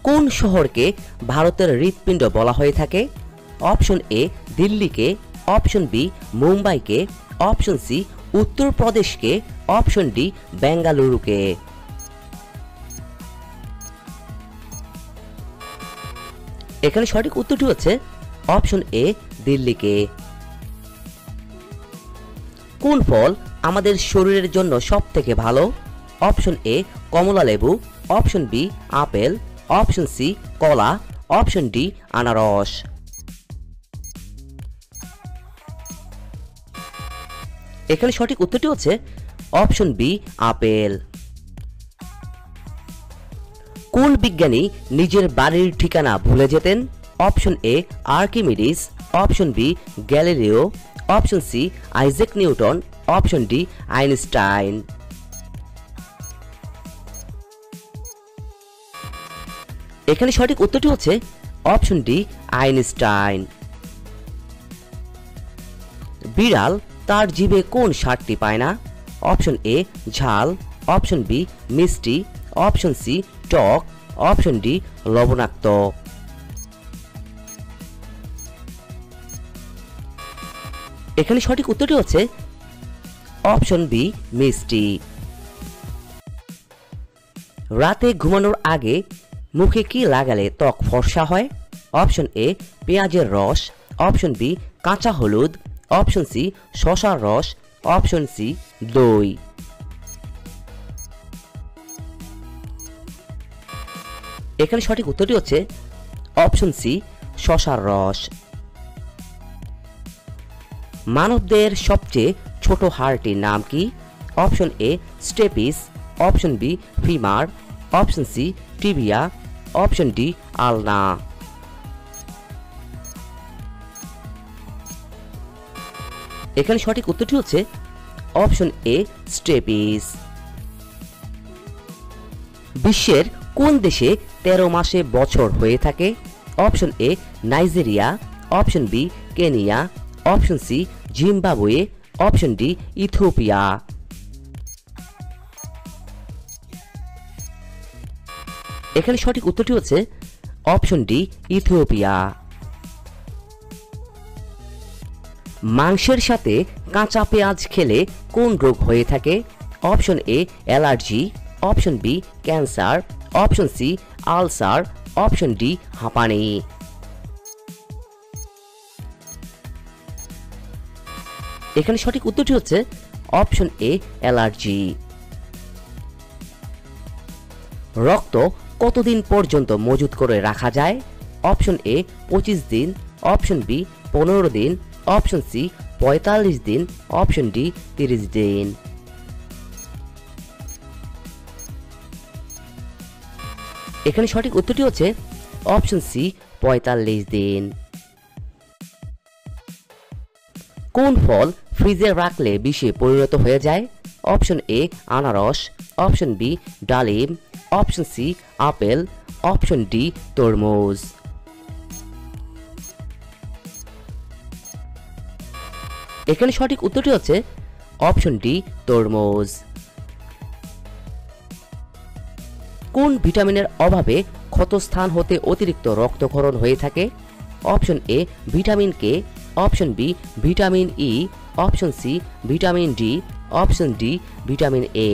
কোন শহরকে ভারতের হৃৎপিণ্ড বলা হয়ে থাকে? অপশন এ দিল্লিকে, অপশন বি মুম্বাইকে, অপশন সি উত্তরপ্রদেশকে, অপশন ডি বেঙ্গালুরুকে। এখানে সঠিক উত্তরটি হচ্ছে অপশন এ দিল্লিকে। কোন ফল আমাদের শরীরের জন্য সবথেকে ভালো? অপশন এ কমলা লেবু, option B apple, option C কলা, অপশন ডি আনারস। এখানে সঠিক উত্তরটি হচ্ছে অপশন বি আপেল। কোন বিজ্ঞানী নিজের বাড়ির ঠিকানা ভুলে যেতেন? Option A Archimedes, option B Galileo, option C Isaac Newton, option D Einstein. এখানে সঠিক উত্তরটি হচ্ছে অপশন ডি আইনস্টাইন। বিড়াল তার জিভে কোন স্বাদটি পায় না? অপশন এ ঝাল, অপশন বি মিষ্টি, অপশন সি টক, অপশন ডি লবণাক্ত। এখানে সঠিক উত্তরটি হচ্ছে অপশন বি মিষ্টি। রাতে ঘুমানোর আগে মুখে কি লাগালে ত্বক ফর্সা হয়? অপশন এ পেঁয়াজের রস, অপশন বি কাঁচা হলুদ, অপশন সি শসার রস, অপশন সি দই। এখানে সঠিক উত্তরটি হচ্ছে অপশন সি শসার রস। মানবদের সবচেয়ে ছোট হাড়টির নাম কি? Option A stapes, option B femur, option C tibia, option D ulna. এখানে সঠিক উত্তরটি হচ্ছে অপশন এ স্টেপিস। বিশ্বের কোন দেশে 13 মাসে বছর হয়ে থাকে? Option A Nigeria, option B Kenya, option C Zimbabwe, option D Ethiopia. এখানে সঠিক উত্তরটি হচ্ছে অপশন ডি ইথিওপিয়া। মাংসের সাথে কাঁচা পেঁয়াজ খেলে কোন রোগ হয়ে থাকে? Option A allergy, option B cancer, option C ulcer, option D হাঁপানি। এখানে সঠিক উত্তরটি হচ্ছে অপশন এ অ্যালার্জি। রক্ত কতদিন পর্যন্ত মজুত করে রাখা যায়? অপশন এ 25 দিন, অপশন বি 15 দিন, অপশন সি 45 দিন, অপশন ডি 30 দিন। এখানে সঠিক উত্তরটি হচ্ছে অপশন সি 45 দিন। কোন ফল ফ্রিজে রাখলে বিষে পরিণত হয়ে যায়? অপশন এ আনারস, অপশন বি ডালিম, option C apple, option D তরমুজ। এখানে সঠিক উত্তরটি হচ্ছে অপশন ডি তরমুজ। কোন ভিটামিনের অভাবে ক্ষতস্থান হতে অতিরিক্ত রক্তক্ষরণ হয়ে থাকে? Option A vitamin K, option B vitamin E, option C vitamin D, option D vitamin A.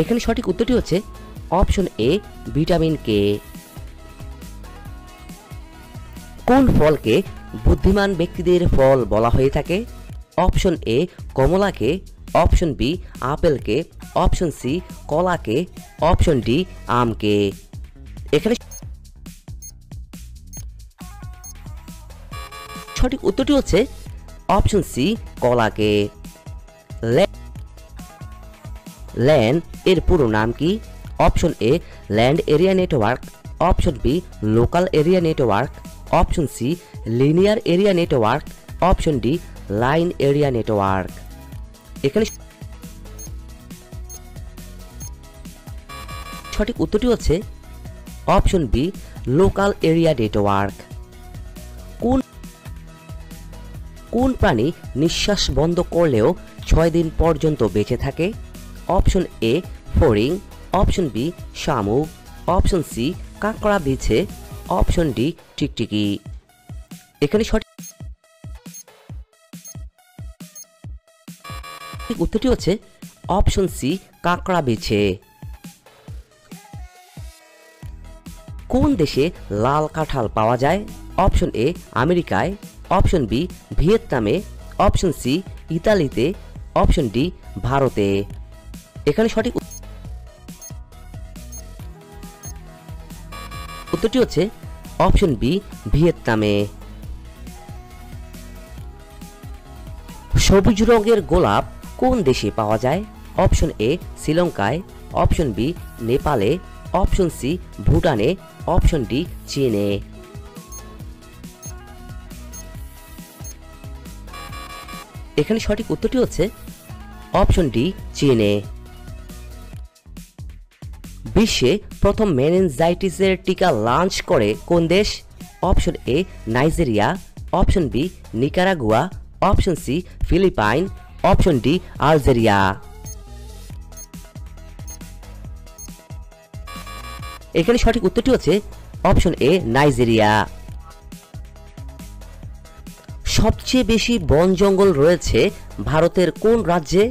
এখানে সঠিক উত্তরটি হচ্ছে অপশন এ ভিটামিন কে। কোন ফলকে বুদ্ধিমান ব্যক্তিদের ফল বলা হয়ে থাকে? অপশন এ কমলাকে, অপশন বি আপেলকে, অপশন সি কলাকে, অপশন ডি আমকে। এখানে সঠিক উত্তরটি হচ্ছে অপশন সি কলাকে। ল্যান এর পুরো নাম কি? Option A land area network, option B local area network, option C linear area network, option D line area network. এখানে সঠিক উত্তরটি হচ্ছে option B local area network. কোন প্রাণী নিঃশ্বাস বন্ধ করলেও 6 দিন পর্যন্ত বেঁচে থাকে? অপশন এ ফড়িং, অপশন বি শামুক, অপশন সি কাঁকড়া বিছে, অপশন ডি টিকটিকি। এখানে সঠিক উত্তরটি হচ্ছে অপশন সি কাঁকড়া বিছে। কোন দেশে লাল কাঁঠাল পাওয়া যায়? অপশন এ আমেরিকায়, অপশন বি ভিয়েতনামে, অপশন সি ইতালিতে, অপশন ডি ভারতে। এখানে সঠিক উত্তরটি হচ্ছে অপশন বি ভিয়েতনামে। সবুজ রঙের গোলাপ কোন দেশে পাওয়া যায়? অপশন এ শ্রীলঙ্কায়, অপশন বি নেপালে, অপশন সি ভুটানে, অপশন ডি চীনে। এখানে সঠিক উত্তরটি হচ্ছে অপশন ডি চীনে। বিশ্বে প্রথম মেনিনজাইটিসের টিকা লঞ্চ করে কোন দেশ? Option A Nigeria, option B Nicaragua, option C Philippine, option D Algeria. এখানে সঠিক উত্তরটি হচ্ছে অপশন এ নাইজেরিয়া। সবচেয়ে বেশি বন জঙ্গল রয়েছে ভারতের কোন রাজ্যে?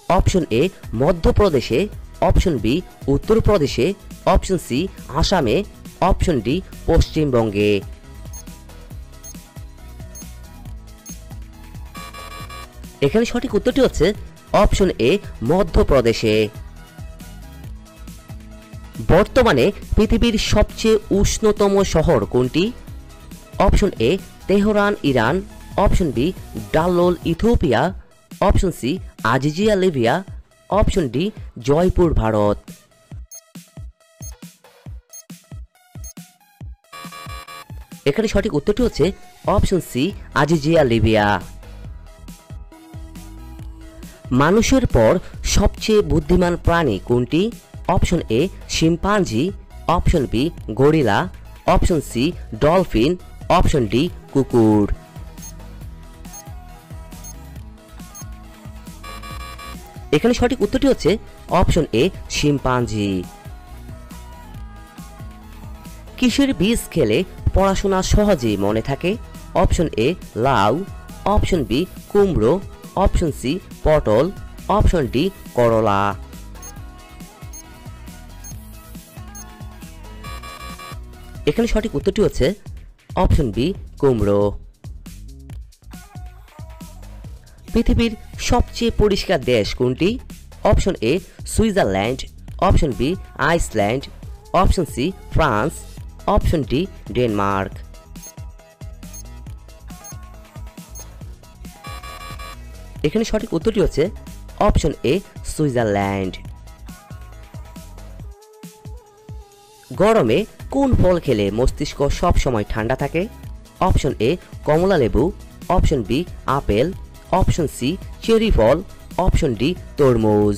অপশন এ মধ্যপ্রদেশে, অপশন বি উত্তরপ্রদেশে, অপশন সি আসামে, অপশন ডি পশ্চিমবঙ্গে। এখানে সঠিক উত্তরটি হচ্ছে অপশন এ মধ্যপ্রদেশে। বর্তমানে পৃথিবীর সবচেয়ে উষ্ণতম শহর কোনটি? Option A Tehran Iran, option B Dallol Ethiopia, option C Aziziya Libya, option D Jaipur Bharat. এখানে সঠিক উত্তরটি হচ্ছে অপশন সি আজিজিয়া লিবিয়া। মানুষের পর সবচেয়ে বুদ্ধিমান প্রাণী কোনটি? Option A chimpanzee, option B gorilla, option C dolphin, option D কুকুর। এখানে সঠিক উত্তরটি হচ্ছে অপশন এ শিম্পাঞ্জি। কিসের বীজ খেলে পড়াশোনা সহজেই মনে থাকে? অপশন এ লাউ, অপশন বি কুমড়ো, অপশন সি পটল, অপশন ডি করলা। এখানে সঠিক উত্তরটি হচ্ছে অপশন বি কুমড়ো। পৃথিবীর সবচেয়ে পরিষ্কার দেশ কোনটি? Option A Switzerland, option B Iceland, option C France, option D Denmark. এখানে সঠিক উত্তরটি হচ্ছে অপশন এ সুইজারল্যান্ড। গরমে কোন ফল খেলে মস্তিষ্ক সব সময় ঠান্ডা থাকে? অপশন এ কমলা লেবু, option B apple, option C cherry ফল, অপশন ডি তরমুজ।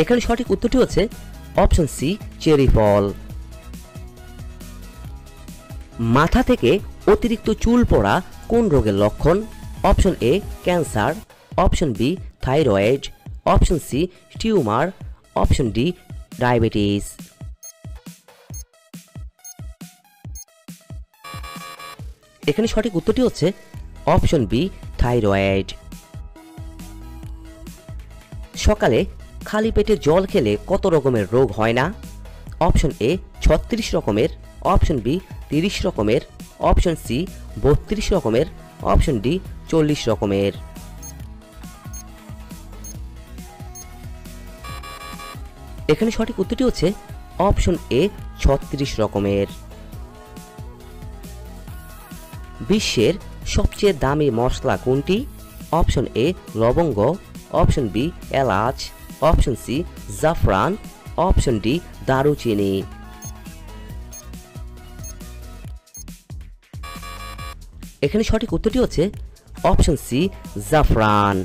এখানে সঠিক উত্তরটি হচ্ছে অপশন সি চেরি ফল। মাথা থেকে অতিরিক্ত চুল পড়া কোন রোগের লক্ষণ? Option A cancer, option B thyroid, option C tumour, option D diabetes. এখানে সঠিক উত্তরটি হচ্ছে অপশন বি থাইরয়েড। সকালে খালি পেটে জল খেলে কত রকমের রোগ হয় না? অপশন এ 36 রকমের, অপশন বি 30 রকমের, অপশন সি 32 রকমের, অপশন ডি 40 রকমের। এখানে সঠিক উত্তরটি হচ্ছে অপশন এ 36 রকমের। বিশ্বের সবচেয়ে দামি মশলা কোনটি? অপশন এ লবঙ্গ, অপশন বি এলাচ, অপশন সি জাফরান, অপশন ডি দারুচিনি। এখানে সঠিক উত্তরটি হচ্ছে অপশন সি জাফরান।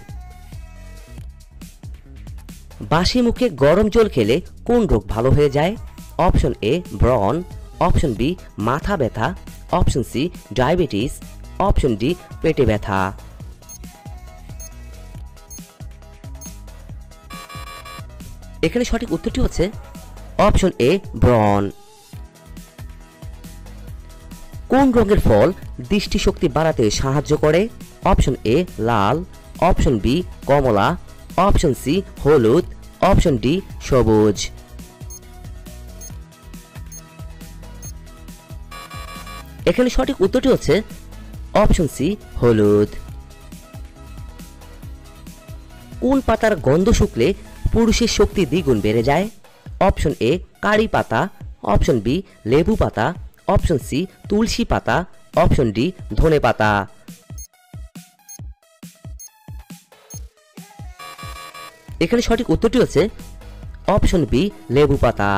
বাসি মুখে গরম জল খেলে কোন রোগ ভালো হয়ে যায়? অপশন এ ব্রণ, অপশন বি মাথা ব্যথা, option C diabetes, option D পেটে ব্যথা। এখানে সঠিক উত্তরটি হচ্ছে অপশন এ ব্রন। কোন রঙের ফল দৃষ্টিশক্তি বাড়াতে সাহায্য করে? অপশন এ লাল, অপশন বি কমলা, অপশন সি হলুদ, অপশন ডি সবুজ। এখানে সঠিক উত্তরটি হচ্ছে অপশন সি হলুদ। কোন পাতার গন্ধ শুকলে পুরুষের শক্তি দ্বিগুণ বেড়ে যায়? অপশন এ কারি পাতা, অপশন বি লেবু পাতা, অপশন সি তুলসী পাতা, অপশন ডি ধনে পাতা। এখানে সঠিক উত্তরটি হচ্ছে অপশন বি লেবু পাতা।